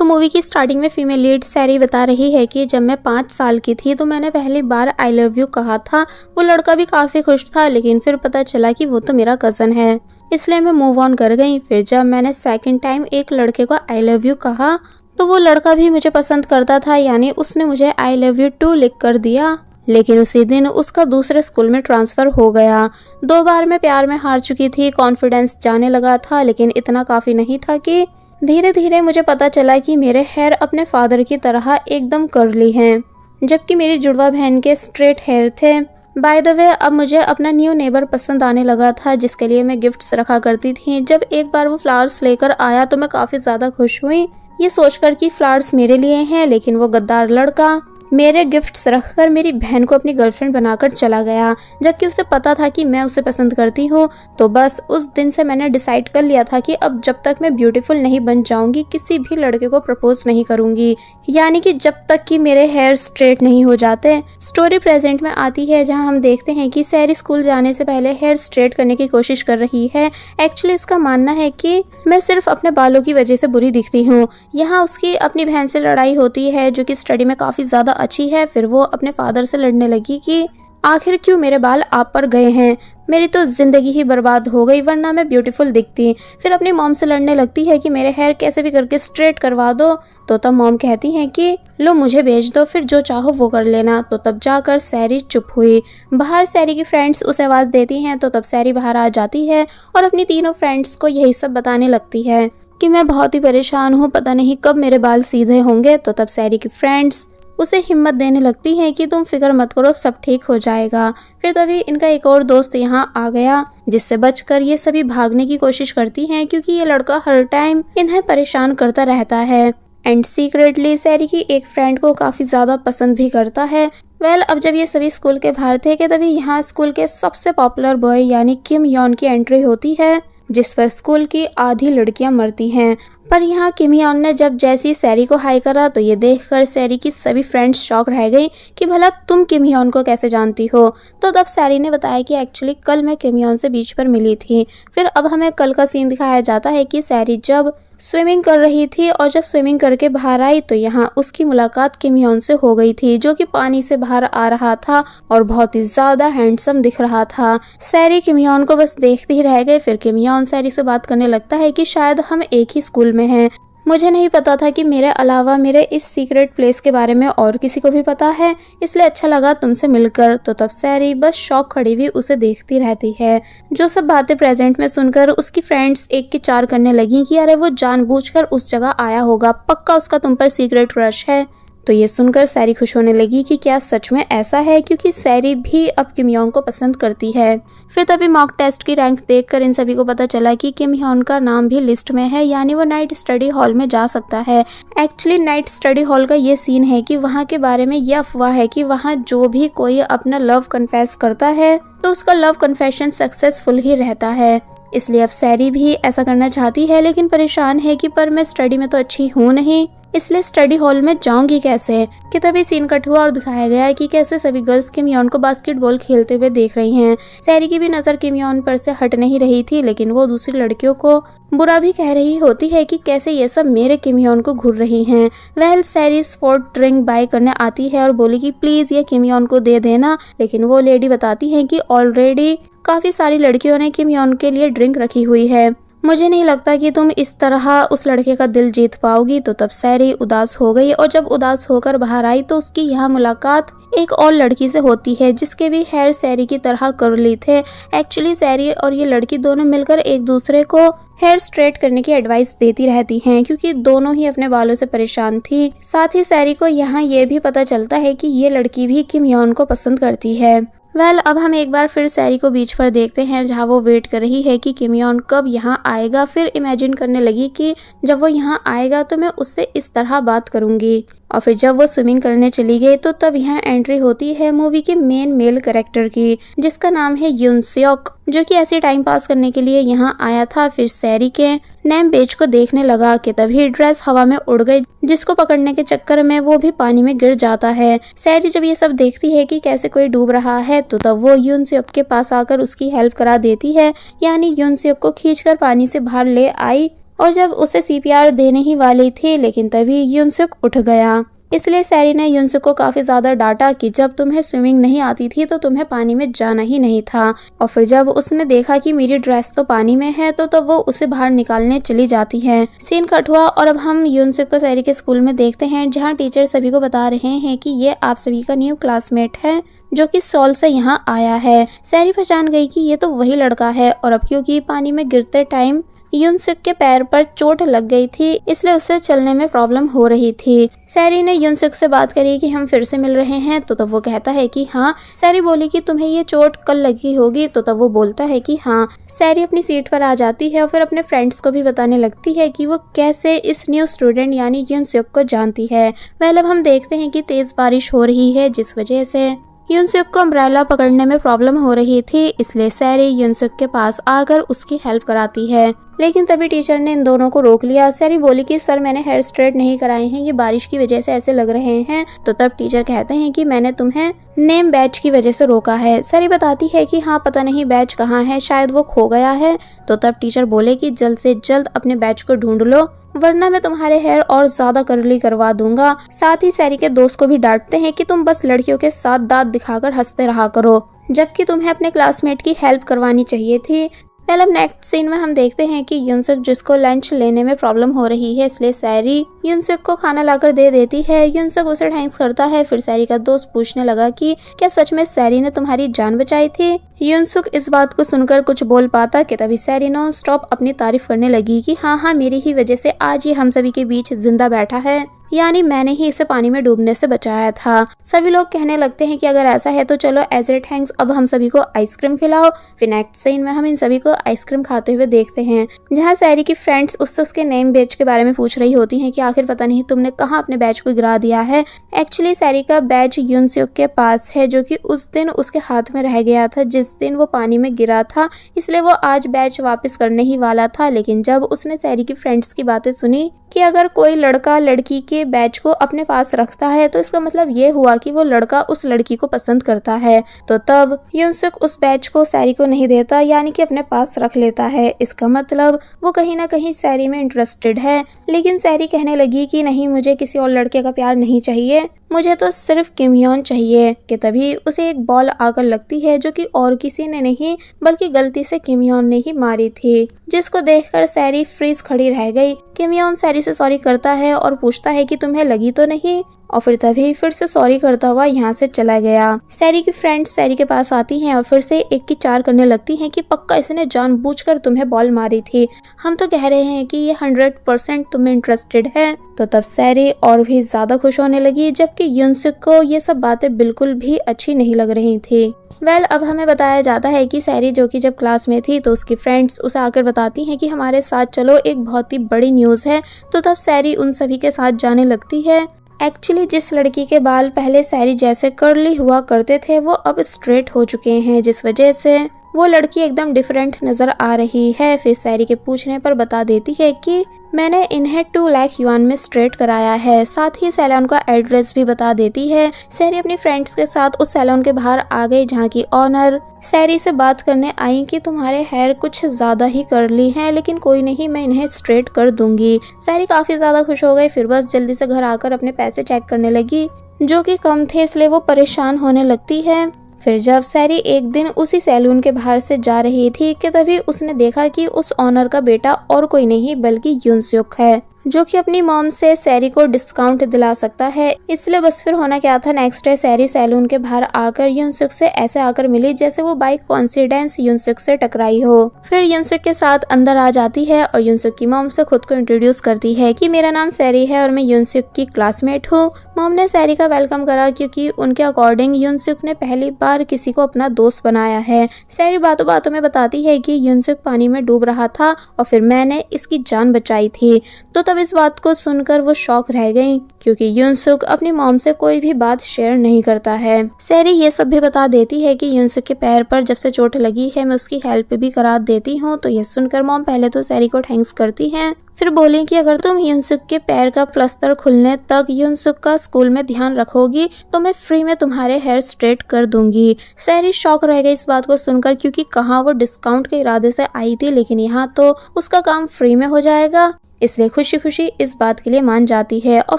Movie की starting में female lead सैरी बता रही है कि जब मैं 5 साल की थी तो मैंने पहली बार आई लव यू कहा था। वो लड़का भी काफ़ी खुश था, लेकिन फिर पता चला कि वो तो मेरा कज़न है, इसलिए मैं मूव ऑन कर गई। फिर जब मैंने सेकंड टाइम एक लड़के को आई लव यू कहा तो वो लड़का भी मुझे पसंद करता था, यानी उसने मुझे आई लव यू टू लिख कर दिया। लेकिन उसी दिन उसका दूसरे स्कूल में ट्रांसफ़र हो गया। 2 बार मैं प्यार में हार चुकी थी, कॉन्फिडेंस जाने लगा था, लेकिन इतना काफ़ी नहीं था कि धीरे धीरे मुझे पता चला कि मेरे हेयर अपने फादर की तरह एकदम कर्ली हैं, जबकि मेरी जुड़वा बहन के स्ट्रेट हेयर थे। बाय द वे, अब मुझे अपना न्यू नेबर पसंद आने लगा था, जिसके लिए मैं गिफ्ट्स रखा करती थी। जब एक बार वो फ्लावर्स लेकर आया तो मैं काफ़ी ज़्यादा खुश हुई, ये सोचकर कि फ्लावर्स मेरे लिए हैं, लेकिन वो गद्दार लड़का मेरे गिफ्ट्स रखकर मेरी बहन को अपनी गर्लफ्रेंड बनाकर चला गया, जबकि उसे पता था कि मैं उसे पसंद करती हूँ। तो बस उस दिन से मैंने डिसाइड कर लिया था कि अब जब तक मैं ब्यूटीफुल नहीं बन जाऊंगी किसी भी लड़के को प्रपोज नहीं करूंगी, यानी कि जब तक कि मेरे हेयर स्ट्रेट नहीं हो जाते। स्टोरी प्रेजेंट में आती है, जहाँ हम देखते हैं कि सैरी स्कूल जाने से पहले हेयर स्ट्रेट करने की कोशिश कर रही है। एक्चुअली उसका मानना है कि मैं सिर्फ अपने बालों की वजह से बुरी दिखती हूँ। यहाँ उसकी अपनी बहन से लड़ाई होती है, जो कि स्टडी में काफ़ी ज़्यादा अच्छी है। फिर वो अपने फादर से लड़ने लगी कि आखिर क्यों मेरे बाल आप पर गए हैं, मेरी तो जिंदगी ही बर्बाद हो गई, वरना मैं ब्यूटीफुल दिखती। फिर अपनी मॉम से लड़ने लगती है कि मेरे हेयर कैसे भी करके स्ट्रेट करवा दो। तो तब मॉम कहती हैं कि लो मुझे भेज दो, फिर जो चाहो वो कर लेना। तो तब जाकर सैरी चुप हुई। बाहर सैरी की फ्रेंड्स उसे आवाज़ देती हैं, तो तब सैरी बाहर आ जाती है और अपनी तीनों फ्रेंड्स को यही सब बताने लगती है कि मैं बहुत ही परेशान हूँ, पता नहीं कब मेरे बाल सीधे होंगे। तो तब सैरी की फ्रेंड्स उसे हिम्मत देने लगती हैं कि तुम फिक्र मत करो, सब ठीक हो जाएगा। फिर तभी इनका एक और दोस्त यहाँ आ गया, जिससे बचकर ये सभी भागने की कोशिश करती हैं, क्योंकि ये लड़का हर टाइम इन्हें परेशान करता रहता है एंड सीक्रेटली सैरी की एक फ्रेंड को काफ़ी ज़्यादा पसंद भी करता है। अब जब ये सभी स्कूल के बाहर थे कि तभी यहाँ स्कूल के सबसे पॉपुलर बॉय यानी किम यॉन की एंट्री होती है, जिस पर स्कूल की आधी लड़कियां मरती हैं। पर यहाँ किम यॉन ने जब जैसी सैरी को हाई करा तो ये देखकर सैरी की सभी फ्रेंड्स शॉक रह गई कि भला तुम किम यॉन को कैसे जानती हो। तो तब सैरी ने बताया कि एक्चुअली कल मैं किम यॉन से बीच पर मिली थी। फिर अब हमें कल का सीन दिखाया जाता है कि सैरी जब स्विमिंग कर रही थी और जब स्विमिंग करके बाहर आई तो यहाँ उसकी मुलाकात किम यॉन से हो गई थी, जो कि पानी से बाहर आ रहा था और बहुत ही ज्यादा हैंडसम दिख रहा था। सैरी किम यॉन को बस देखते ही रह गए। फिर किम यॉन सैरी से बात करने लगता है कि शायद हम एक ही स्कूल में हैं, मुझे नहीं पता था कि मेरे अलावा मेरे इस सीक्रेट प्लेस के बारे में और किसी को भी पता है, इसलिए अच्छा लगा तुमसे मिलकर। तो तब सैरी बस शॉक खड़ी हुई उसे देखती रहती है। जो सब बातें प्रेजेंट में सुनकर उसकी फ्रेंड्स एक की चार करने लगी कि अरे वो जानबूझकर उस जगह आया होगा, पक्का उसका तुम पर सीक्रेट क्रश है। तो ये सुनकर सैरी खुश होने लगी कि क्या सच में ऐसा है, क्योंकि सैरी भी अब किम यॉन को पसंद करती है। फिर तभी मॉक टेस्ट की रैंक देखकर इन सभी को पता चला कि किम यॉन का नाम भी लिस्ट में है, यानी वो नाइट स्टडी हॉल में जा सकता है। एक्चुअली नाइट स्टडी हॉल का ये सीन है कि वहाँ के बारे में यह अफवाह है कि वहाँ जो भी कोई अपना लव कन्फेस करता है तो उसका लव कन्फेशन सक्सेसफुल ही रहता है। इसलिए अब सैरी भी ऐसा करना चाहती है, लेकिन परेशान है कि पर मैं स्टडी में तो अच्छी हूँ नहीं, इसलिए स्टडी हॉल में जाऊंगी कैसे। कि तभी सीन कट हुआ और दिखाया गया है कि कैसे सभी गर्ल्स किम यॉन को बास्केटबॉल खेलते हुए देख रही हैं। सैरी की भी नजर किम यॉन पर से हट नहीं रही थी, लेकिन वो दूसरी लड़कियों को बुरा भी कह रही होती है कि कैसे ये सब मेरे किम यॉन को घूर रही हैं। सैरी स्पोर्ट ड्रिंक बाय करने आती है और बोली कि प्लीज ये किम यॉन को दे देना, लेकिन वो लेडी बताती है कि ऑलरेडी काफी सारी लड़कियों ने किम यॉन के लिए ड्रिंक रखी हुई है, मुझे नहीं लगता कि तुम इस तरह उस लड़के का दिल जीत पाओगी। तो तब सैरी उदास हो गई और जब उदास होकर बाहर आई तो उसकी यहाँ मुलाकात एक और लड़की से होती है, जिसके भी हेयर सैरी की तरह कर्ली थे। एक्चुअली सैरी और ये लड़की दोनों मिलकर एक दूसरे को हेयर स्ट्रेट करने की एडवाइस देती रहती हैं, क्योंकि दोनों ही अपने बालों से परेशान थी। साथ ही सैरी को यहाँ ये भी पता चलता है कि ये लड़की भी किम यॉन को पसंद करती है। अब हम एक बार फिर सैरी को बीच पर देखते हैं, जहाँ वो वेट कर रही है कि किम यॉन कब यहाँ आएगा। फिर इमेजिन करने लगी कि जब वो यहाँ आएगा तो मैं उससे इस तरह बात करूंगी। और फिर जब वो स्विमिंग करने चली गई तो तब यहाँ एंट्री होती है मूवी के मेन मेल कैरेक्टर की, जिसका नाम है यून सेओक, जो कि ऐसे टाइम पास करने के लिए यहाँ आया था। फिर सैरी के नेम पेज को देखने लगा कि तभी ड्रेस हवा में उड़ गई, जिसको पकड़ने के चक्कर में वो भी पानी में गिर जाता है। सैरी जब ये सब देखती है कि कैसे कोई डूब रहा है तो तब वो यून सेओक के पास आकर उसकी हेल्प करा देती है, यानी यून सेओक को खींचकर पानी से बाहर ले आई और जब उसे CPR देने ही वाली थी, लेकिन तभी युनसुक उठ गया। इसलिए सैरी ने युनसुक को काफी ज्यादा डांटा कि जब तुम्हें स्विमिंग नहीं आती थी तो तुम्हें पानी में जाना ही नहीं था। और फिर जब उसने देखा कि मेरी ड्रेस तो पानी में है तो तब वो उसे बाहर निकालने चली जाती है। सीन कट हुआ और अब हम युनसुक को सैरी के स्कूल में देखते हैं, जहाँ टीचर सभी को बता रहे हैं कि ये आप सभी का न्यू क्लासमेट है जो कि सॉल से यहाँ आया है। सैरी पहचान गई कि ये तो वही लड़का है, और अब क्योंकि पानी में गिरते टाइम युनसुक के पैर पर चोट लग गई थी, इसलिए उसे चलने में प्रॉब्लम हो रही थी। सैरी ने युनसुक से बात करी कि हम फिर से मिल रहे हैं, तो तब वो कहता है कि हाँ। सैरी बोली कि तुम्हें ये चोट कल लगी होगी, तो तब वो बोलता है कि हाँ। सैरी अपनी सीट पर आ जाती है और फिर अपने फ्रेंड्स को भी बताने लगती है कि वो कैसे इस न्यू स्टूडेंट यानी युनसुक को जानती है। अब हम देखते हैं कि तेज बारिश हो रही है, जिस वजह से युनसुक को अम्ब्रेला पकड़ने में प्रॉब्लम हो रही थी, इसलिए सैरी युनसुक के पास आकर उसकी हेल्प कराती है। लेकिन तभी टीचर ने इन दोनों को रोक लिया। सैरी बोली कि सर मैंने हेयर स्ट्रेट नहीं कराए हैं, ये बारिश की वजह से ऐसे लग रहे हैं। तो तब टीचर कहते हैं कि मैंने तुम्हें नेम बैच की वजह से रोका है। सैरी बताती है कि हाँ पता नहीं बैच कहाँ है, शायद वो खो गया है। तो तब टीचर बोले कि जल्द से जल्द अपने बैच को ढूंढ लो, वरना मैं तुम्हारे हेयर और ज्यादा कर्ली करवा दूंगा। साथ ही सैरी के दोस्त को भी डांटते हैं कि तुम बस लड़कियों के साथ दांत दिखाकर हंसते रहा करो, जबकि तुम्हें अपने क्लासमेट की हेल्प करवानी चाहिए थी। अब नेक्स्ट सीन में हम देखते हैं कि युनसुक जिसको लंच लेने में प्रॉब्लम हो रही है, इसलिए सैरी युनसुक को खाना लाकर दे देती है। युनसुक उसे थैंक्स करता है। फिर सैरी का दोस्त पूछने लगा कि क्या सच में सैरी ने तुम्हारी जान बचाई थी। युनसुक इस बात को सुनकर कुछ बोल पाता कि तभी सैरी नॉन स्टॉप अपनी तारीफ करने लगी कि हाँ मेरी ही वजह से आज ये हम सभी के बीच जिंदा बैठा है, यानी मैंने ही इसे पानी में डूबने से बचाया था। सभी लोग कहने लगते हैं कि अगर ऐसा है तो चलो एज ए थैंक्स अब हम सभी को आइसक्रीम खिलाओ। फिर नेक्स्ट सीन में हम इन सभी को आइसक्रीम खाते हुए देखते हैं, जहाँ सैरी की फ्रेंड्स उससे उसके नेम बैच के बारे में पूछ रही होती हैं कि आखिर पता नहीं तुमने कहाँ अपने बैच को गिरा दिया है। एक्चुअली सैरी का बैच युनसुक के पास है, जो कि उस दिन उसके हाथ में रह गया था जिस दिन वो पानी में गिरा था, इसलिए वो आज बैच वापस करने ही वाला था। लेकिन जब उसने सैरी की फ्रेंड्स की बातें सुनी कि अगर कोई लड़का लड़की के बैच को अपने पास रखता है तो इसका मतलब ये हुआ कि वो लड़का उस लड़की को पसंद करता है, तो तब युनसुक उस बैच को सैरी को नहीं देता, यानी कि अपने पास रख लेता है। इसका मतलब वो कहीं ना कहीं सैरी में इंटरेस्टेड है। लेकिन सैरी कहने लगी कि नहीं, मुझे किसी और लड़के का प्यार नहीं चाहिए, मुझे तो सिर्फ किमयोन चाहिए। कि तभी उसे एक बॉल आकर लगती है, जो कि और किसी ने नहीं बल्कि गलती से किमयोन ने ही मारी थी, जिसको देखकर सैरी फ्रीज खड़ी रह गई। किमयोन सैरी से सॉरी करता है और पूछता है कि तुम्हें लगी तो नहीं, और फिर तभी फिर से सॉरी करता हुआ यहाँ से चला गया। सैरी की फ्रेंड्स सैरी के पास आती हैं और फिर से एक की चार करने लगती हैं कि पक्का इसने जानबूझकर तुम्हें बॉल मारी थी, हम तो कह रहे हैं कि ये 100% तुम्हें इंटरेस्टेड है। तो तब सैरी और भी ज्यादा खुश होने लगी, जबकि युनसुक को ये सब बातें बिल्कुल भी अच्छी नहीं लग रही थी। अब हमें बताया जाता है कि सैरी जो कि जब क्लास में थी तो उसकी फ्रेंड्स उसे आकर बताती हैं कि हमारे साथ चलो, एक बहुत ही बड़ी न्यूज़ है। तो तब सैरी उन सभी के साथ जाने लगती है। एक्चुअली जिस लड़की के बाल पहले सैरी जैसे कर्ली हुआ करते थे वो अब स्ट्रेट हो चुके हैं, जिस वजह से वो लड़की एकदम डिफरेंट नजर आ रही है। फिर सैरी के पूछने पर बता देती है कि मैंने इन्हें 2 लाख युआन में स्ट्रेट कराया है। साथ ही सैलून का एड्रेस भी बता देती है। सैरी अपनी फ्रेंड्स के साथ उस सैलून के बाहर आ गई, जहाँ की ऑनर सैरी से बात करने आई कि तुम्हारे हेयर कुछ ज्यादा ही कर्ली हैं, लेकिन कोई नहीं, मैं इन्हें स्ट्रेट कर दूंगी। सैरी काफी ज्यादा खुश हो गई। फिर बस जल्दी से घर आकर अपने पैसे चेक करने लगी, जो कि कम थे, इसलिए वो परेशान होने लगती है। फिर जब सैरी एक दिन उसी सैलून के बाहर से जा रही थी कि तभी उसने देखा कि उस ऑनर का बेटा और कोई नहीं बल्कि युनसुक है, जो कि अपनी मॉम से सैरी को डिस्काउंट दिला सकता है। इसलिए बस फिर होना क्या था, नेक्स्ट डे सैरी सैलून के बाहर आकर युनसुक से ऐसे आकर मिली जैसे वो बाइक कॉन्सिडेंस युनसुक से टकराई हो। फिर युनसुक के साथ अंदर आ जाती है और युनसुक की मॉम से खुद को इंट्रोड्यूस करती है कि मेरा नाम सैरी है और मैं युनसुक की क्लासमेट हूँ। मॉम ने सैरी का वेलकम करा, क्योंकि उनके अकॉर्डिंग युनसुक ने पहली बार किसी को अपना दोस्त बनाया है। सैरी बातों बातों में बताती है कि युनसुक पानी में डूब रहा था और फिर मैंने इसकी जान बचाई थी। तो तब इस बात को सुनकर वो शॉक रह गई, क्योंकि युनसुक अपनी मॉम से कोई भी बात शेयर नहीं करता है। सैरी ये सब भी बता देती है कि युनसुक के पैर पर जब से चोट लगी है मैं उसकी हेल्प भी करा देती हूँ। तो ये सुनकर मॉम पहले तो सैरी को थैंक्स करती हैं, फिर बोली कि अगर तुम युनसुक के पैर का प्लास्टर खुलने तक युनसुक का स्कूल में ध्यान रखोगी तो मैं फ्री में तुम्हारे हेयर स्ट्रेट कर दूंगी। सैरी शॉक रह गई इस बात को सुनकर, क्योंकि कहाँ वो डिस्काउंट के इरादे से आई थी, लेकिन यहाँ तो उसका काम फ्री में हो जाएगा। इसलिए खुशी खुशी इस बात के लिए मान जाती है। और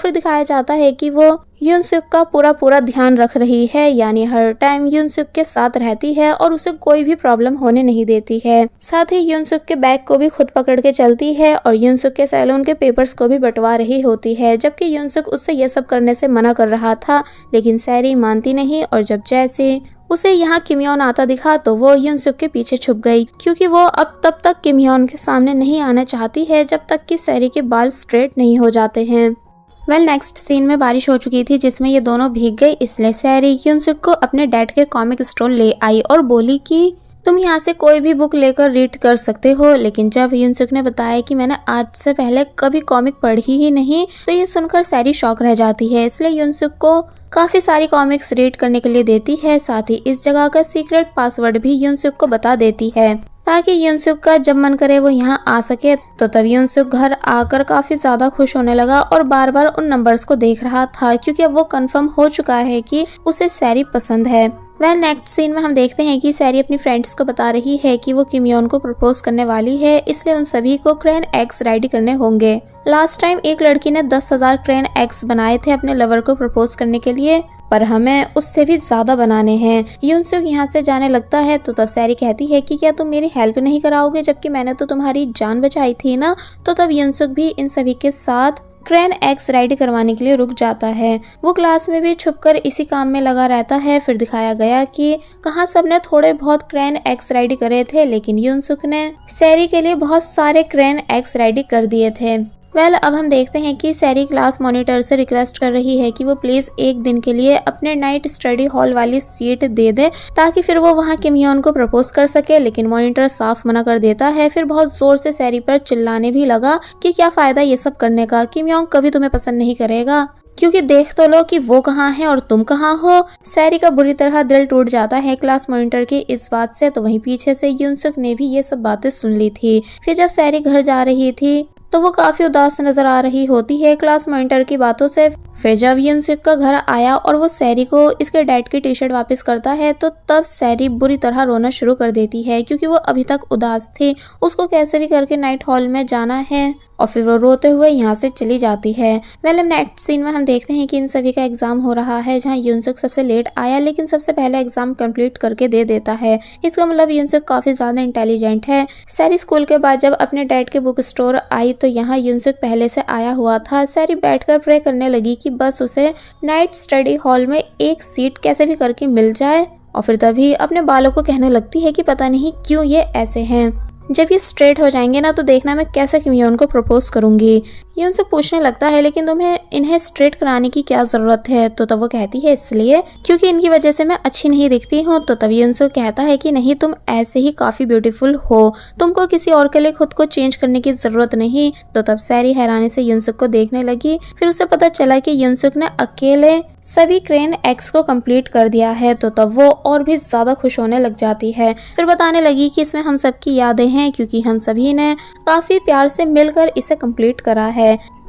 फिर दिखाया जाता है कि वो युनसुक का पूरा ध्यान रख रही है, यानी हर टाइम युनसुक के साथ रहती है और उसे कोई भी प्रॉब्लम होने नहीं देती है। साथ ही युनसुक के बैग को भी खुद पकड़ के चलती है और युनसुक के सैलून के पेपर्स को भी बंटवा रही होती है, जबकि युनसुक उससे ये सब करने से मना कर रहा था, लेकिन सैरी मानती नहीं। और जब जैसे उसे यहाँ किमयोन आता दिखा तो वो युनसुक के पीछे छुप गई, क्योंकि वो अब तब तक किमयोन के सामने नहीं आना चाहती है जब तक कि सैरी के बाल स्ट्रेट नहीं हो जाते हैं। नेक्स्ट सीन में बारिश हो चुकी थी जिसमें ये दोनों भीग गई, इसलिए सैरी युनसुक को अपने डैड के कॉमिक स्टोर ले आई और बोली कि तुम यहाँ से कोई भी बुक लेकर रीड कर सकते हो। लेकिन जब युनसुक ने बताया कि मैंने आज से पहले कभी कॉमिक पढ़ी ही नहीं, तो ये सुनकर सैरी शॉक रह जाती है। इसलिए युनसुक को काफी सारी कॉमिक्स रीड करने के लिए देती है। साथ ही इस जगह का सीक्रेट पासवर्ड भी युनसुक को बता देती है, ताकि युनसुक का जब मन करे वो यहाँ आ सके। तो तब युनसुक घर आकर काफी ज्यादा खुश होने लगा और बार बार उन नंबर्स को देख रहा था, क्योंकि अब वो कंफर्म हो चुका है कि उसे सैरी पसंद है। नेक्स्ट सीन में हम देखते हैं कि सैरी अपनी फ्रेंड्स को बता रही है कि वो किमयोन को प्रपोज करने वाली है, इसलिए उन सभी को क्रेन एग्स रेडी करने होंगे। लास्ट टाइम एक लड़की ने 10,000 क्रेन एग्स बनाए थे अपने लवर को प्रपोज करने के लिए, पर हमें उससे भी ज्यादा बनाने हैं। युनसुक यहाँ से जाने लगता है तो तब सैरी कहती है कि क्या तुम मेरी हेल्प नहीं कराओगे, जबकि मैंने तो तुम्हारी जान बचाई थी ना। तो तब युनसुक भी इन सभी के साथ क्रेन एग्स रेडी करवाने के लिए रुक जाता है। वो क्लास में भी छुपकर इसी काम में लगा रहता है। फिर दिखाया गया कि कहाँ सबने थोड़े बहुत क्रेन एग्स रेडी करे थे, लेकिन युनसुक ने सैरी के लिए बहुत सारे क्रेन एग्स रेडी कर दिए थे। अब हम देखते हैं कि सैरी क्लास मॉनिटर से रिक्वेस्ट कर रही है कि वो प्लीज एक दिन के लिए अपने नाइट स्टडी हॉल वाली सीट दे दे, ताकि फिर वो वहाँ किमयोन को प्रपोज कर सके। लेकिन मॉनिटर साफ मना कर देता है। फिर बहुत जोर से सैरी पर चिल्लाने भी लगा कि क्या फायदा ये सब करने का, किमयोन कभी तुम्हें पसंद नहीं करेगा, क्योंकि देख तो लो कि वो कहाँ है और तुम कहाँ हो। सैरी का बुरी तरह दिल टूट जाता है क्लास मॉनिटर की इस बात से। तो वहीं पीछे से युनसुक ने भी ये सब बातें सुन ली थी। फिर जब सैरी घर जा रही थी तो वो काफी उदास नजर आ रही होती है क्लास मॉनिटर की बातों से। फिर जब युनसुक का घर आया और वो सैरी को इसके डैड की टी शर्ट वापस करता है, तो तब सैरी बुरी तरह रोना शुरू कर देती है, क्योंकि वो अभी तक उदास थी। उसको कैसे भी करके नाइट हॉल में जाना है और फिर वो रोते हुए यहाँ से चली जाती है। नेक्स्ट सीन में हम देखते हैं कि इन सभी का एग्जाम हो रहा है, जहाँ युनसुक सबसे लेट आया लेकिन सबसे पहले एग्जाम कंप्लीट करके दे देता है। इसका मतलब युनसुक काफी ज्यादा इंटेलिजेंट है। सैरी स्कूल के बाद जब अपने डैड के बुक स्टोर आई तो यहाँ युनसुक पहले से आया हुआ था। सैरी बैठकर प्रे करने लगी कि बस उसे नाइट स्टडी हॉल में एक सीट कैसे भी करके मिल जाए। और फिर तभी अपने बालों को कहने लगती है कि पता नहीं क्यों ये ऐसे हैं, जब ये स्ट्रेट हो जाएंगे ना तो देखना मैं कैसे किमयोन को प्रपोज करूंगी। ये उनसे पूछने लगता है लेकिन तुम्हें इन्हें स्ट्रेट कराने की क्या जरूरत है। तो तब वो कहती है इसलिए क्योंकि इनकी वजह से मैं अच्छी नहीं दिखती हूँ। तो तभी उनसे कहता है कि नहीं, तुम ऐसे ही काफी ब्यूटीफुल हो, तुमको किसी और के लिए खुद को चेंज करने की जरूरत नहीं। तो तब सैरी हैरानी से युनसुक को देखने लगी। फिर उसे पता चला कि युनसुक ने अकेले सभी क्रेन एक्स को कंप्लीट कर दिया है। तो तब वो और भी ज्यादा खुश होने लग जाती है। फिर बताने लगी कि इसमें हम सबकी यादें हैं, क्योंकि हम सभी ने काफी प्यार से मिलकर इसे कंप्लीट करा है।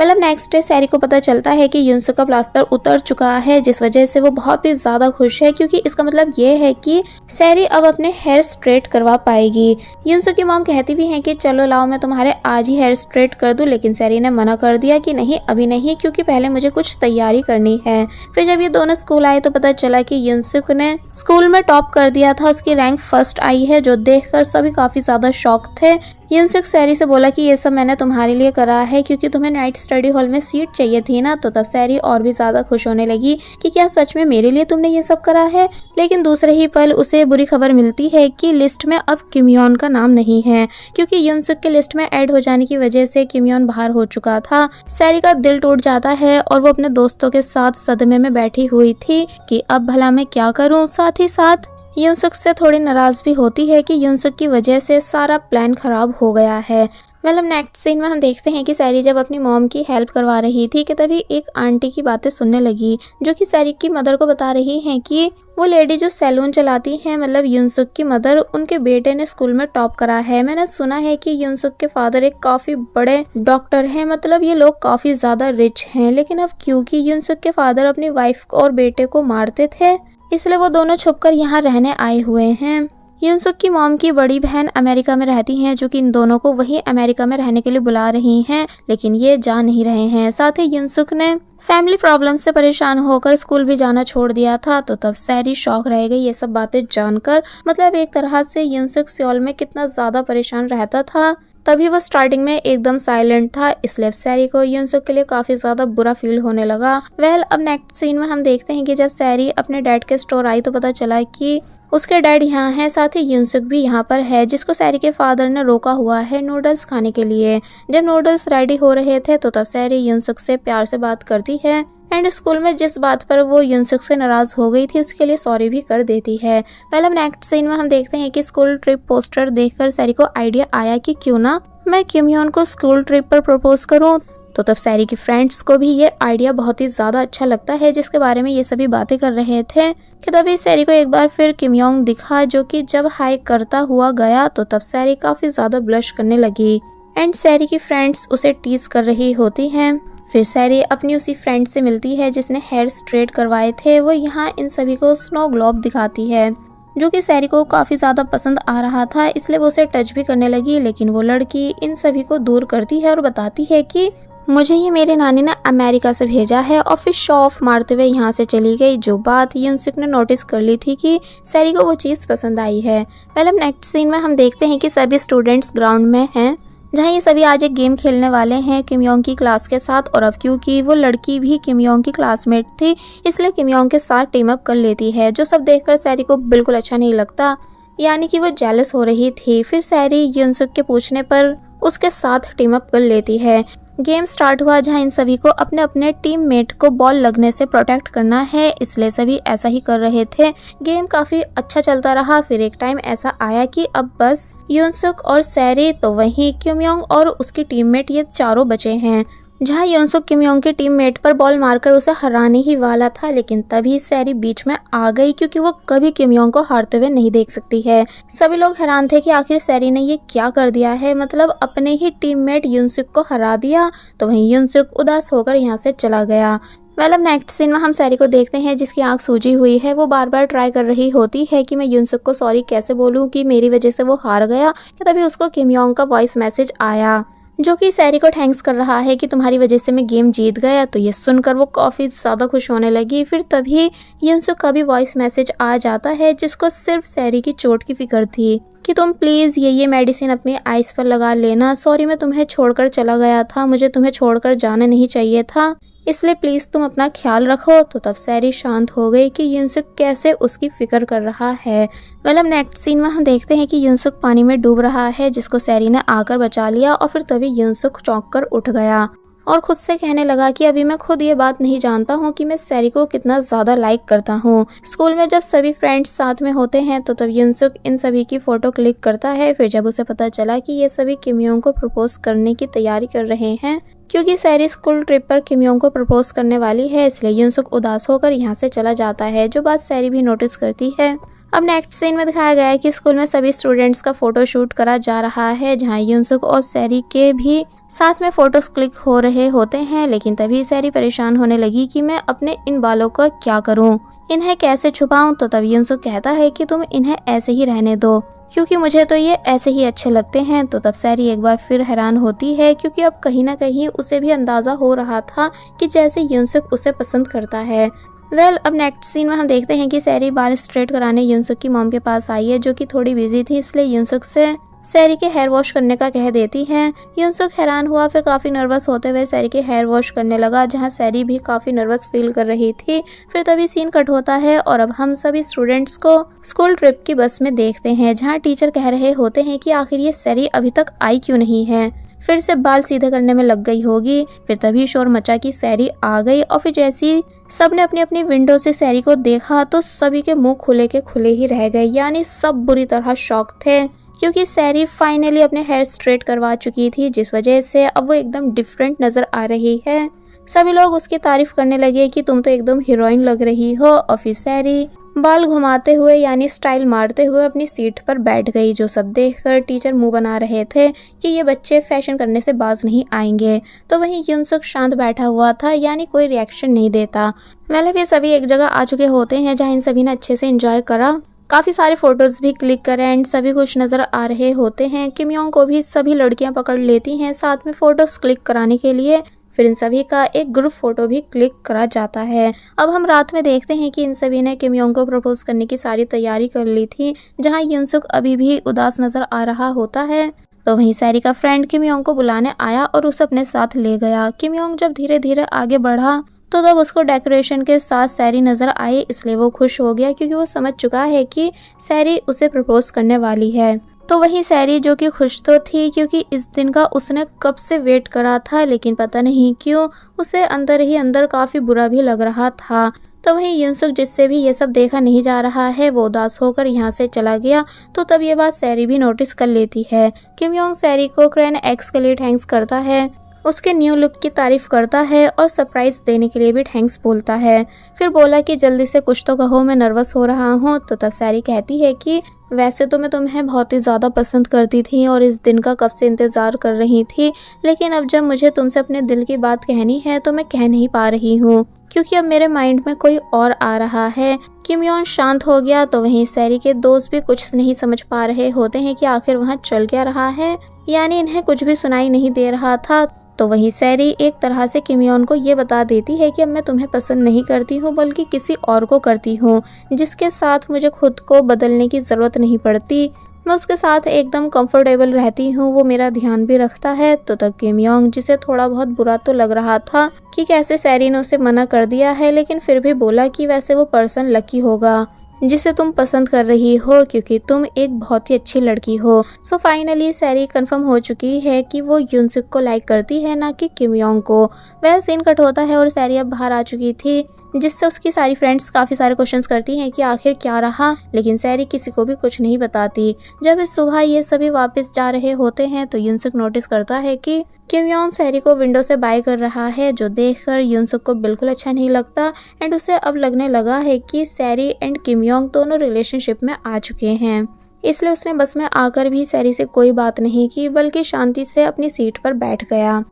नेक्स्ट डे सैरी को पता चलता है कि युनसुक का प्लास्टर उतर चुका है, जिस वजह से वो बहुत ही ज्यादा खुश है, क्योंकि इसका मतलब ये है कि सैरी अब अपने हेयर स्ट्रेट करवा पाएगी। युनसुक की मॉम कहती भी है कि चलो लाओ मैं तुम्हारे आज ही हेयर स्ट्रेट कर दूं, लेकिन सैरी ने मना कर दिया कि नहीं अभी नहीं, क्योंकि पहले मुझे कुछ तैयारी करनी है। फिर जब ये दोनों स्कूल आए तो पता चला कि युनसुक ने स्कूल में टॉप कर दिया था, उसकी रैंक फर्स्ट आई है, जो देखकर सभी काफी ज्यादा शॉक थे। युनसुक सैरी से बोला कि ये सब मैंने तुम्हारे लिए करा है, क्योंकि तुम्हें नाइट स्टडी हॉल में सीट चाहिए थी ना। तो तब सैरी और भी ज्यादा खुश होने लगी कि क्या सच में मेरे लिए तुमने ये सब करा है। लेकिन दूसरे ही पल उसे बुरी खबर मिलती है कि लिस्ट में अब किमयोन का नाम नहीं है, क्योंकि युनसुक के लिस्ट में ऐड हो जाने की वजह से किमयोन बाहर हो चुका था। सैरी का दिल टूट जाता है और वो अपने दोस्तों के साथ सदमे में बैठी हुई थी कि अब भला मैं क्या करूं। साथ ही साथ युनसुक से थोड़ी नाराज भी होती है कि युनसुक की वजह से सारा प्लान खराब हो गया है। अब नेक्स्ट सीन में हम देखते हैं कि सैरी जब अपनी मॉम की हेल्प करवा रही थी कि तभी एक आंटी की बातें सुनने लगी, जो कि सैरी की मदर को बता रही हैं कि वो लेडी जो सैलून चलाती है, मतलब युनसुक की मदर, उनके बेटे ने स्कूल में टॉप करा है। मैंने सुना है कि युनसुक के फादर एक काफी बड़े डॉक्टर हैं, मतलब ये लोग काफी ज्यादा रिच हैं। लेकिन अब क्योंकि युनसुक के फादर अपनी वाइफ और बेटे को मारते थे, इसलिए वो दोनों छुपकर यहाँ रहने आए हुए हैं। युनसुक की मॉम की बड़ी बहन अमेरिका में रहती हैं, जो कि इन दोनों को वही अमेरिका में रहने के लिए बुला रही हैं, लेकिन ये जा नहीं रहे हैं। साथ ही युनसुक ने फैमिली प्रॉब्लम से परेशान होकर स्कूल भी जाना छोड़ दिया था, तो तब सैरी शॉक रह गई ये सब बातें जानकर। मतलब एक तरह से युनसुक सियोल में कितना ज्यादा परेशान रहता था, तभी वो स्टार्टिंग में एकदम साइलेंट था, इसलिए सैरी को युनसुक के लिए काफी ज्यादा बुरा फील होने लगा। अब नेक्स्ट सीन में हम देखते हैं कि जब सैरी अपने डैड के स्टोर आई तो पता चला कि उसके डैड यहाँ है, साथ ही युनसुक भी यहाँ पर है, जिसको सैरी के फादर ने रोका हुआ है नूडल्स खाने के लिए। जब नूडल्स रेडी हो रहे थे तो तब सैरी युनसुक से प्यार से बात करती है एंड स्कूल में जिस बात पर वो युनसुक से नाराज हो गई थी उसके लिए सॉरी भी कर देती है। अब नेक्स्ट सीन में हम देखते हैं कि स्कूल ट्रिप पोस्टर देखकर सैरी को आइडिया आया कि क्यों ना मैं किम योन को स्कूल ट्रिप पर प्रपोज करूँ। तो तब सैरी की फ्रेंड्स को भी ये आइडिया बहुत ही ज्यादा अच्छा लगता है, जिसके बारे में ये सभी बातें कर रहे थे कि तभी सैरी को एक बार फिर किम योंग दिखा, जो कि जब हाई करता हुआ गया तो तब सैरी काफी ज्यादा ब्लश करने लगी एंड सैरी की फ्रेंड्स उसे टीज कर रही होती हैं। फिर सैरी अपनी उसी फ्रेंड से मिलती है जिसने हेयर स्ट्रेट करवाए थे। वो यहाँ इन सभी को स्नो ग्लोब दिखाती है, जो कि सैरी को काफी ज्यादा पसंद आ रहा था, इसलिए वो उसे टच भी करने लगी। लेकिन वो लड़की इन सभी को दूर करती है और बताती है कि मुझे ये मेरे नानी ने अमेरिका से भेजा है, और फिर शो ऑफ मारते हुए यहाँ से चली गई। जो बात युनसुक ने नोटिस कर ली थी कि सैरी को वो चीज़ पसंद आई है। अब नेक्स्ट सीन में हम देखते हैं कि सभी स्टूडेंट्स ग्राउंड में हैं, जहाँ ये सभी आज एक गेम खेलने वाले हैं किम योंग की क्लास के साथ। और अब क्योंकि वो लड़की भी किम योंग की क्लासमेट थी, इसलिए किम योंग के साथ टीम अप कर लेती है, जो सब देखकर सैरी को बिल्कुल अच्छा नहीं लगता, यानी कि वो जेलस हो रही थी। फिर सैरी युनसुक के पूछने पर उसके साथ टीम अप कर लेती है। गेम स्टार्ट हुआ, जहां इन सभी को अपने अपने टीममेट को बॉल लगने से प्रोटेक्ट करना है, इसलिए सभी ऐसा ही कर रहे थे। गेम काफी अच्छा चलता रहा। फिर एक टाइम ऐसा आया कि अब बस युनसुक और सैरी, तो वहीं किम योंग और उसकी टीममेट, ये चारों बचे हैं। जहां युनसुक किम योंग के टीममेट पर बॉल मारकर उसे हराने ही वाला था, लेकिन तभी सैरी बीच में आ गई, क्योंकि वो कभी किम योंग को हारते हुए नहीं देख सकती है। सभी लोग हैरान थे कि आखिर सैरी ने ये क्या कर दिया है, मतलब अपने ही टीममेट युनसुक को हरा दिया। तो वहीं युनसुक उदास होकर यहाँ से चला गया। अब नेक्स्ट सीन में हम सैरी को देखते हैं, जिसकी आंख सूजी हुई है। वो बार बार ट्राई कर रही होती है कि मैं युनसुक को सॉरी कैसे बोलूं कि मेरी वजह से वो हार गया, कि तभी उसको किम योंग का वॉइस मैसेज आया, जो कि सैरी को थैंक्स कर रहा है कि तुम्हारी वजह से मैं गेम जीत गया। तो ये सुनकर वो काफी ज्यादा खुश होने लगी। फिर तभी युनसुक का भी वॉइस मैसेज आ जाता है, जिसको सिर्फ सैरी की चोट की फिक्र थी कि तुम प्लीज ये मेडिसिन अपनी आइस पर लगा लेना। सॉरी मैं तुम्हें छोड़कर चला गया था, मुझे तुम्हें छोड़कर जाना नहीं चाहिए था, इसलिए प्लीज तुम अपना ख्याल रखो। तो तब सैरी शांत हो गई कि युनसुक कैसे उसकी फिक्र कर रहा है। नेक्स्ट सीन में हम देखते हैं कि युनसुक पानी में डूब रहा है, जिसको सैरी ने आकर बचा लिया। और फिर तभी युनसुक चौंक कर उठ गया और खुद से कहने लगा कि अभी मैं खुद ये बात नहीं जानता हूँ कि मैं सैरी को कितना ज्यादा लाइक करता हूँ। स्कूल में जब सभी फ्रेंड्स साथ में होते हैं तो तब युनसुक इन सभी की फोटो क्लिक करता है। फिर जब उसे पता चला कि ये सभी किम योंग को प्रपोज करने की तैयारी कर रहे हैं, क्योंकि सैरी स्कूल ट्रिप पर किम योंग को प्रपोज करने वाली है, इसलिए युनसुक उदास होकर यहाँ से चला जाता है, जो बात सैरी भी नोटिस करती है। अब नेक्स्ट सीन में दिखाया गया है कि स्कूल में सभी स्टूडेंट्स का फोटो शूट करा जा रहा है, जहां युनसुक और सैरी के भी साथ में फोटोज क्लिक हो रहे होते हैं। लेकिन तभी सैरी परेशान होने लगी कि मैं अपने इन बालों का क्या करूं, इन्हें कैसे छुपाऊं। तो तब युनसुक कहता है कि तुम इन्हें ऐसे ही रहने दो, क्योंकि मुझे तो ये ऐसे ही अच्छे लगते हैं। तो तब सैरी एक बार फिर हैरान होती है, क्योंकि अब कहीं ना कहीं उसे भी अंदाजा हो रहा था कि जैसे युनसुक उसे पसंद करता है। अब नेक्स्ट सीन में हम देखते हैं कि सैरी बाल स्ट्रेट कराने युनसुक की मॉम के पास आई है, जो कि थोड़ी बिजी थी, इसलिए युनसुक से सैरी के हेयर वॉश करने का कह देती है। युनसुक हैरान हुआ, फिर काफी नर्वस होते हुए सैरी के हेयर वॉश करने लगा, जहां सैरी भी काफी नर्वस फील कर रही थी। फिर तभी सीन कट होता है और अब हम सभी स्टूडेंट्स को स्कूल ट्रिप की बस में देखते हैं, जहां टीचर कह रहे होते हैं कि आखिर ये सैरी अभी तक आई क्यों नहीं है, फिर से बाल सीधे करने में लग गई होगी। फिर तभी शोर मचा कि सैरी आ गई, और फिर जैसी सबने अपनी अपनी विंडो से सैरी को देखा तो सभी के मुंह खुले के खुले ही रह गए, यानी सब बुरी तरह शॉक थे। क्योंकि सैरी फाइनली अपने हेयर स्ट्रेट करवा चुकी थी, जिस वजह से अब वो एकदम डिफरेंट नजर आ रही है। सभी लोग उसकी तारीफ करने लगे कि तुम तो एकदम हीरोइन लग रही हो। और फिर सैरी बाल घुमाते हुए यानी स्टाइल मारते हुए अपनी सीट पर बैठ गई, जो सब देखकर टीचर मुंह बना रहे थे कि ये बच्चे फैशन करने से बाज नहीं आएंगे। तो वहीं युनसुक शांत बैठा हुआ था, यानी कोई रिएक्शन नहीं देता। मतलब ये सभी एक जगह आ चुके होते हैं जहाँ इन सभी ने अच्छे से एंजॉय करा, काफी सारे फोटोज भी क्लिक करे एंड सभी खुश नजर आ रहे होते हैं। किम योंग को भी सभी लड़कियां पकड़ लेती हैं साथ में फोटोज क्लिक कराने के लिए। फिर इन सभी का एक ग्रुप फोटो भी क्लिक करा जाता है। अब हम रात में देखते हैं कि इन सभी ने किम योंग को प्रपोज करने की सारी तैयारी कर ली थी, जहां युनसुक अभी भी उदास नजर आ रहा होता है। तो वहीं सैरी का फ्रेंड किम योंग को बुलाने आया और उसे अपने साथ ले गया। किम योंग जब धीरे धीरे आगे बढ़ा तो तब उसको डेकोरेशन के साथ सैरी नजर आई, इसलिए वो खुश हो गया क्योंकि वो समझ चुका है कि सैरी उसे प्रपोज करने वाली है। तो वही सैरी जो कि खुश तो थी क्योंकि इस दिन का उसने कब से वेट करा था, लेकिन पता नहीं क्यों उसे अंदर ही अंदर काफी बुरा भी लग रहा था। तो वही युनसुक जिससे भी ये सब देखा नहीं जा रहा है, वो उदास होकर यहाँ से चला गया। तो तब ये बात सैरी भी नोटिस कर लेती है। किम योंग सैरी को क्रैन एक्स के लिए थैंक्स करता है, उसके न्यू लुक की तारीफ करता है और सरप्राइज देने के लिए भी थैंक्स बोलता है। फिर बोला कि जल्दी से कुछ तो कहो, मैं नर्वस हो रहा हूँ। तो तब सैरी कहती है कि वैसे तो मैं तुम्हें बहुत ही ज़्यादा पसंद करती थी और इस दिन का कब से इंतज़ार कर रही थी, लेकिन अब जब मुझे तुमसे अपने दिल की बात कहनी है तो मैं कह नहीं पा रही हूँ क्योंकि अब मेरे माइंड में कोई और आ रहा है। किम योंग शांत हो गया। तो वहीं सैरी के दोस्त भी कुछ नहीं समझ पा रहे होते हैं कि आखिर वहाँ चल क्या रहा है, यानी इन्हें कुछ भी सुनाई नहीं दे रहा था। तो वहीं सैरी एक तरह से किम योंग को ये बता देती है कि अब मैं तुम्हें पसंद नहीं करती हूँ बल्कि किसी और को करती हूँ, जिसके साथ मुझे खुद को बदलने की ज़रूरत नहीं पड़ती। मैं उसके साथ एकदम कंफर्टेबल रहती हूँ, वो मेरा ध्यान भी रखता है। तो तब किम योंग, जिसे थोड़ा बहुत बुरा तो लग रहा था कि कैसे सैरी ने उसे मना कर दिया है, लेकिन फिर भी बोला कि वैसे वो पर्सन लकी होगा जिसे तुम पसंद कर रही हो क्योंकि तुम एक बहुत ही अच्छी लड़की हो। सो फाइनली सैरी कंफर्म हो चुकी है कि वो युनसुक को लाइक करती है, ना कि किम योंग को। वह सीन कट होता है और सैरी अब बाहर आ चुकी थी, जिससे उसकी सारी फ्रेंड्स काफ़ी सारे क्वेश्चंस करती हैं कि आखिर क्या रहा, लेकिन सैरी किसी को भी कुछ नहीं बताती। जब इस सुबह ये सभी वापस जा रहे होते हैं तो युनसुक नोटिस करता है कि किम योंग सैरी को विंडो से बाय कर रहा है, जो देखकर युनसुक को बिल्कुल अच्छा नहीं लगता एंड उसे अब लगने लगा है कि सैरी एंड किम योंग दोनों रिलेशनशिप में आ चुके हैं। इसलिए उसने बस में आकर भी सैरी से कोई बात नहीं की, बल्कि शांति से अपनी सीट पर बैठ गया।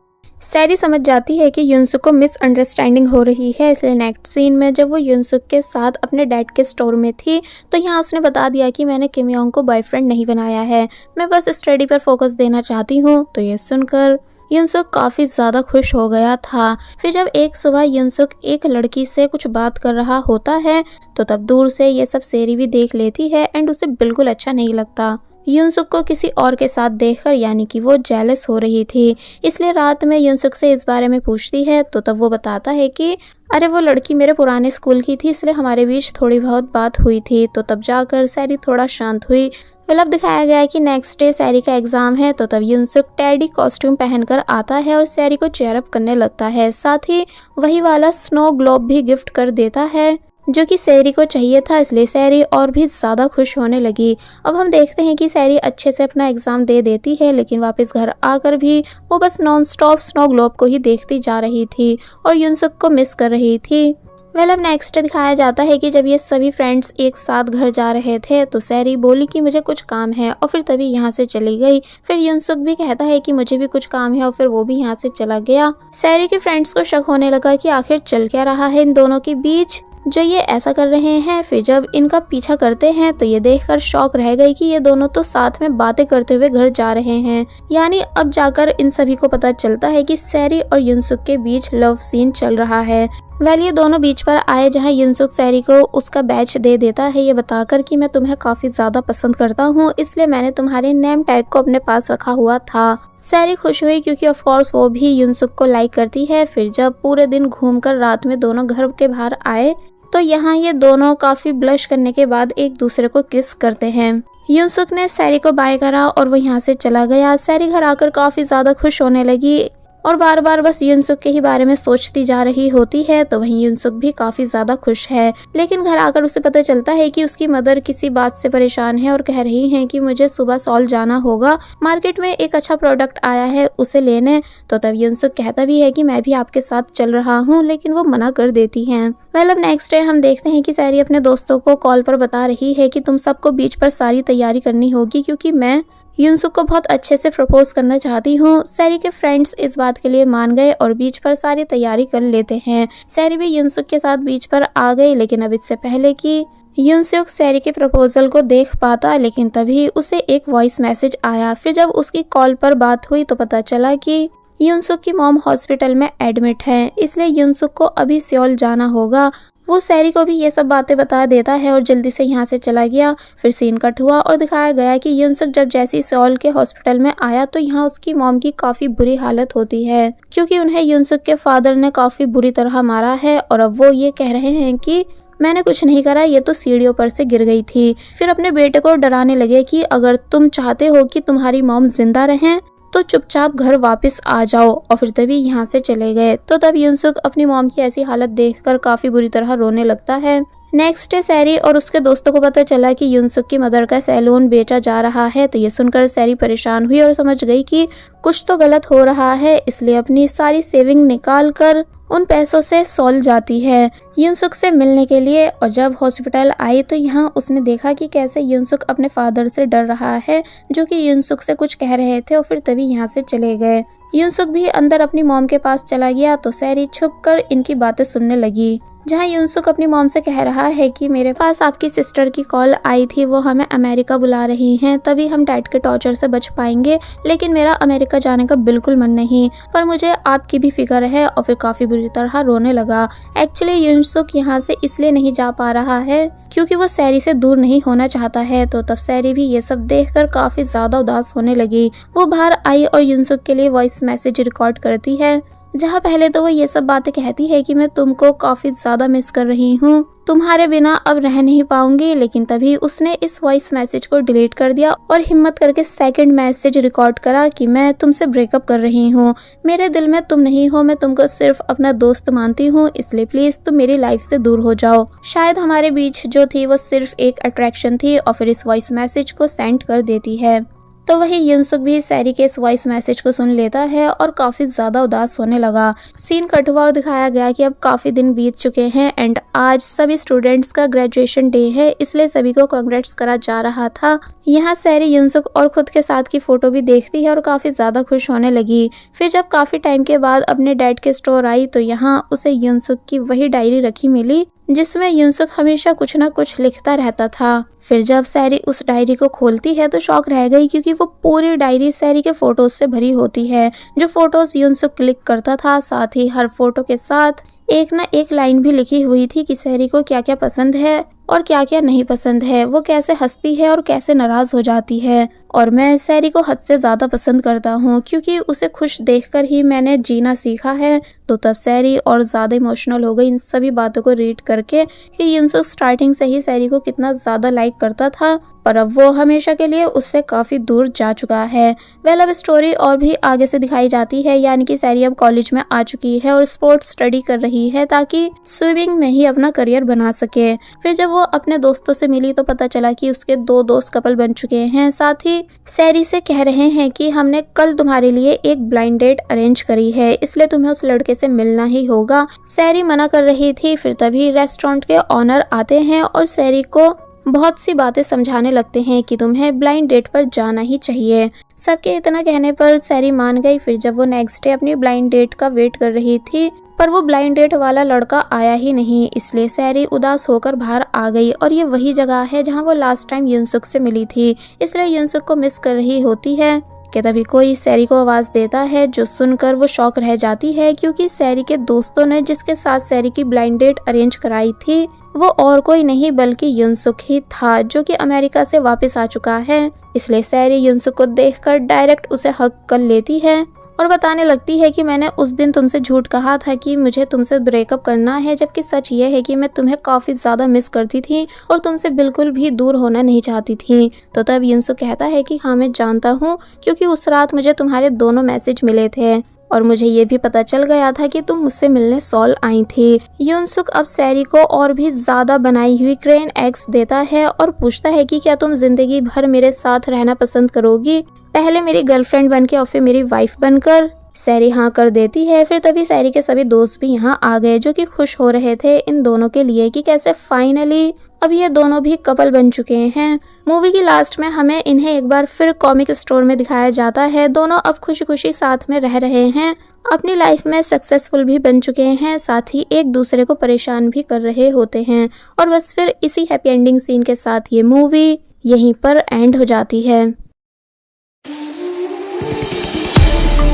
सैरी समझ जाती है कि युनसुक को मिसअंडरस्टैंडिंग हो रही है, इसलिए नेक्स्ट सीन में जब वो युनसुक के साथ अपने डैड के स्टोर में थी तो यहाँ उसने बता दिया कि मैंने किम योंग को बॉयफ्रेंड नहीं बनाया है, मैं बस स्टडी पर फोकस देना चाहती हूँ। तो ये सुनकर युनसुक काफ़ी ज़्यादा खुश हो गया था। फिर जब एक सुबह युनसुक एक लड़की से कुछ बात कर रहा होता है तो तब दूर से ये सब सैरी भी देख लेती है एंड उसे बिल्कुल अच्छा नहीं लगता युनसुक को किसी और के साथ देखकर, यानी कि वो जेलस हो रही थी। इसलिए रात में युनसुक से इस बारे में पूछती है तो तब वो बताता है कि अरे वो लड़की मेरे पुराने स्कूल की थी, इसलिए हमारे बीच थोड़ी बहुत बात हुई थी। तो तब जाकर सैरी थोड़ा शांत हुई। फिर दिखाया गया है कि नेक्स्ट डे सैरी का एग्जाम है। तो तब युनसुक टेडी कॉस्ट्यूम पहनकर आता है और सैरी को चेयर अप करने लगता है, साथ ही वही वाला स्नो ग्लोब भी गिफ्ट कर देता है जो कि सैरी को चाहिए था। इसलिए सैरी और भी ज़्यादा खुश होने लगी। अब हम देखते हैं कि सैरी अच्छे से अपना एग्ज़ाम दे देती है, लेकिन वापस घर आकर भी वो बस नॉन स्टॉप स्नो ग्लोब को ही देखती जा रही थी और युनसुक को मिस कर रही थी। अब नेक्स्ट दिखाया जाता है कि जब ये सभी फ्रेंड्स एक साथ घर जा रहे थे तो सैरी बोली कि मुझे कुछ काम है और फिर तभी यहाँ से चली गई। फिर युनसुक भी कहता है कि मुझे भी कुछ काम है और फिर वो भी यहाँ से चला गया। सैरी के फ्रेंड्स को शक होने लगा कि आखिर चल क्या रहा है इन दोनों के बीच जो ये ऐसा कर रहे हैं। फिर जब इनका पीछा करते हैं तो ये देखकर शॉक रह गई कि ये दोनों तो साथ में बातें करते हुए घर जा रहे हैं। यानी अब जाकर इन सभी को पता चलता है कि सैरी और युनसुक के बीच लव सीन चल रहा है। ये दोनों बीच पर आए जहां युनसुक सैरी को उसका बैच दे देता है, ये बताकर कि मैं तुम्हें काफी ज्यादा पसंद करता हूँ, इसलिए मैंने तुम्हारे नेम टैग को अपने पास रखा हुआ था। सैरी खुश हुई क्योंकि ऑफ कोर्स वो भी युनसुक को लाइक करती है। फिर जब पूरे दिन घूमकर रात में दोनों घर के बाहर आए तो यहाँ ये दोनों काफी ब्लश करने के बाद एक दूसरे को किस करते हैं। युनसुक ने सैरी को बाय करा और वो यहाँ से चला गया। सैरी घर आकर काफी ज्यादा खुश होने लगी और बार बार बस युनसुक के ही बारे में सोचती जा रही होती है। तो वहीं युनसुक भी काफी ज्यादा खुश है, लेकिन घर आकर उसे पता चलता है कि उसकी मदर किसी बात से परेशान है और कह रही हैं कि मुझे सुबह सॉल जाना होगा, मार्केट में एक अच्छा प्रोडक्ट आया है उसे लेने। तो तब युनसुक कहता भी है कि मैं भी आपके साथ चल रहा हूँ, लेकिन वो मना कर देती हैं। अब नेक्स्ट डे हम देखते हैं कि सैरी अपने दोस्तों को कॉल पर बता रही है कि तुम सबको बीच पर सारी तैयारी करनी होगी, क्योंकि मैं युनसुक को बहुत अच्छे से प्रपोज करना चाहती हूँ। सैरी के फ्रेंड्स इस बात के लिए मान गए और बीच पर सारी तैयारी कर लेते हैं। सैरी भी युनसुक के साथ बीच पर आ गई, लेकिन अब इससे पहले कि युनसुक सैरी के प्रपोजल को देख पाता, लेकिन तभी उसे एक वॉइस मैसेज आया। फिर जब उसकी कॉल पर बात हुई तो पता चला कि युनसुक की मॉम हॉस्पिटल में एडमिट है, इसलिए युनसुक को अभी सियोल जाना होगा। वो सैरी को भी ये सब बातें बता देता है और जल्दी से यहाँ से चला गया। फिर सीन कट हुआ और दिखाया गया कि युनसुक जब जैसी सियोल के हॉस्पिटल में आया तो यहाँ उसकी मॉम की काफी बुरी हालत होती है, क्योंकि उन्हें युनसुक के फादर ने काफी बुरी तरह मारा है। और अब वो ये कह रहे हैं कि मैंने कुछ नहीं करा, ये तो सीढ़ियों पर से गिर गई थी। फिर अपने बेटे को डराने लगे कि अगर तुम चाहते हो कि तुम्हारी मॉम जिंदा रहें तो चुपचाप घर वापस आ जाओ, और फिर तभी यहाँ से चले गए। तो तब युनसुक अपनी मॉम की ऐसी हालत देखकर काफी बुरी तरह रोने लगता है। नेक्स्ट डे सैरी और उसके दोस्तों को पता चला कि युनसुक की मदर का सैलून बेचा जा रहा है। तो ये सुनकर सैरी परेशान हुई और समझ गई कि कुछ तो गलत हो रहा है, इसलिए अपनी सारी सेविंग निकाल कर उन पैसों से सॉल जाती है युनसुक से मिलने के लिए। और जब हॉस्पिटल आई तो यहाँ उसने देखा कि कैसे युनसुक अपने फादर से डर रहा है, जो कि युनसुक से कुछ कह रहे थे, और फिर तभी यहाँ से चले गए। युनसुक भी अंदर अपनी मॉम के पास चला गया तो सैरी छुपकर इनकी बातें सुनने लगी, जहाँ युनसुक अपनी मॉम से कह रहा है कि मेरे पास आपकी सिस्टर की कॉल आई थी, वो हमें अमेरिका बुला रही हैं, तभी हम डैड के टॉर्चर से बच पाएंगे, लेकिन मेरा अमेरिका जाने का बिल्कुल मन नहीं, पर मुझे आपकी भी फिक्र है। और फिर काफी बुरी तरह रोने लगा। एक्चुअली युनसुक यहाँ से इसलिए नहीं जा पा रहा है क्योंकि वो सैरी से दूर नहीं होना चाहता है। तो तब सैरी भी ये सब देखकर काफी ज्यादा उदास होने लगी। वो बाहर आई और युनसुक के लिए वॉइस मैसेज रिकॉर्ड करती है, जहाँ पहले तो वो ये सब बातें कहती है कि मैं तुमको काफी ज्यादा मिस कर रही हूँ, तुम्हारे बिना अब रह नहीं पाऊंगी। लेकिन तभी उसने इस वॉइस मैसेज को डिलीट कर दिया और हिम्मत करके सेकंड मैसेज रिकॉर्ड करा कि मैं तुमसे ब्रेकअप कर रही हूँ, मेरे दिल में तुम नहीं हो, मैं तुमको सिर्फ अपना दोस्त मानती हूँ, इसलिए प्लीज तुम मेरी लाइफ से दूर हो जाओ। शायद हमारे बीच जो थी वो सिर्फ एक अट्रैक्शन थी। और फिर इस वॉइस मैसेज को सेंड कर देती है। तो वही युनसुक भी सैरी के इस वॉइस मैसेज को सुन लेता है और काफी ज्यादा उदास होने लगा। सीन कट हुआ और दिखाया गया कि अब काफी दिन बीत चुके हैं एंड आज सभी स्टूडेंट्स का ग्रेजुएशन डे है, इसलिए सभी को कांग्रेट्स करा जा रहा था। यहाँ सैरी युनसुक और खुद के साथ की फोटो भी देखती है और काफी ज्यादा खुश होने लगी। फिर जब काफी टाइम के बाद अपने डैड के स्टोर आई तो यहाँ उसे युनसुक की वही डायरी रखी मिली जिसमें युनसुक हमेशा कुछ ना कुछ लिखता रहता था। फिर जब सैरी उस डायरी को खोलती है तो शॉक रह गई, क्योंकि वो पूरी डायरी सैरी के फोटोज से भरी होती है, जो फोटोज युनसुक क्लिक करता था। साथ ही हर फोटो के साथ एक ना एक लाइन भी लिखी हुई थी कि सैरी को क्या क्या पसंद है और क्या क्या नहीं पसंद है, वो कैसे हंसती है और कैसे नाराज हो जाती है। और मैं सैरी को हद से ज्यादा पसंद करता हूँ, क्योंकि उसे खुश देखकर ही मैंने जीना सीखा है। तो तब सैरी और ज्यादा इमोशनल हो गई इन सभी बातों को रीड करके कि युनसुक स्टार्टिंग से ही सैरी को कितना ज्यादा लाइक करता था, पर अब वो हमेशा के लिए उससे काफी दूर जा चुका है। अब स्टोरी और भी आगे से दिखाई जाती है, यानी कि सैरी अब कॉलेज में आ चुकी है और स्पोर्ट्स स्टडी कर रही है ताकि स्विमिंग में ही अपना करियर बना सके। फिर जब वो अपने दोस्तों से मिली तो पता चला कि उसके 2 दोस्त कपल बन चुके हैं। साथ ही सैरी से कह रहे हैं कि हमने कल तुम्हारे लिए एक ब्लाइंड डेट अरेंज करी है, इसलिए तुम्हें उस लड़के से मिलना ही होगा। सैरी मना कर रही थी। फिर तभी रेस्टोरेंट के ऑनर आते हैं और सैरी को बहुत सी बातें समझाने लगते हैं कि तुम्हें ब्लाइंड डेट पर जाना ही चाहिए। सबके इतना कहने पर सैरी मान गई। फिर जब वो नेक्स्ट डे अपनी ब्लाइंड डेट का वेट कर रही थी, पर वो ब्लाइंड डेट वाला लड़का आया ही नहीं, इसलिए सैरी उदास होकर बाहर आ गई। और ये वही जगह है जहाँ वो लास्ट टाइम युनसुक से मिली थी, इसलिए युनसुक को मिस कर रही होती है कि तभी कोई सैरी को आवाज देता है, जो सुनकर वो शॉक रह जाती है, क्योंकि सैरी के दोस्तों ने जिसके साथ सैरी की ब्लाइंड डेट अरेंज कराई थी वो और कोई नहीं बल्कि युनसुक ही था, जो कि अमेरिका से वापस आ चुका है। इसलिए सैरी युनसुक को देखकर डायरेक्ट उसे हक कर लेती है और बताने लगती है कि मैंने उस दिन तुमसे झूठ कहा था कि मुझे तुमसे ब्रेकअप करना है, जबकि सच ये है कि मैं तुम्हें काफी ज्यादा मिस करती थी और तुमसे बिल्कुल भी दूर होना नहीं चाहती थी। तो तब युनसुक कहता है कि हाँ मैं जानता हूँ, क्योंकि उस रात मुझे तुम्हारे दोनों मैसेज मिले थे और मुझे ये भी पता चल गया था कि तुम मुझसे मिलने सॉल आई थी। युनसुक अब सैरी को और भी ज्यादा बनाई हुई क्रेन एग्स देता है और पूछता है कि क्या तुम जिंदगी भर मेरे साथ रहना पसंद करोगी, पहले मेरी गर्लफ्रेंड बन के और फिर मेरी वाइफ बनकर। सैरी हाँ कर देती है। फिर तभी सैरी के सभी दोस्त भी यहाँ आ गए जो कि खुश हो रहे थे इन दोनों के लिए कि कैसे फाइनली अब ये दोनों भी कपल बन चुके हैं। मूवी की लास्ट में हमें इन्हें एक बार फिर कॉमिक स्टोर में दिखाया जाता है। दोनों अब खुशी खुशी साथ में रह रहे हैं, अपनी लाइफ में सक्सेसफुल भी बन चुके हैं, साथ ही एक दूसरे को परेशान भी कर रहे होते हैं। और बस फिर इसी हैप्पी एंडिंग सीन के साथ ये मूवी यहीं पर एंड हो जाती है।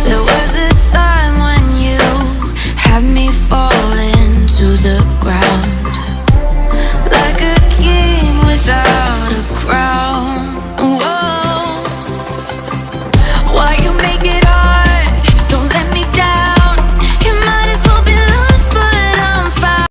There was a time when you had me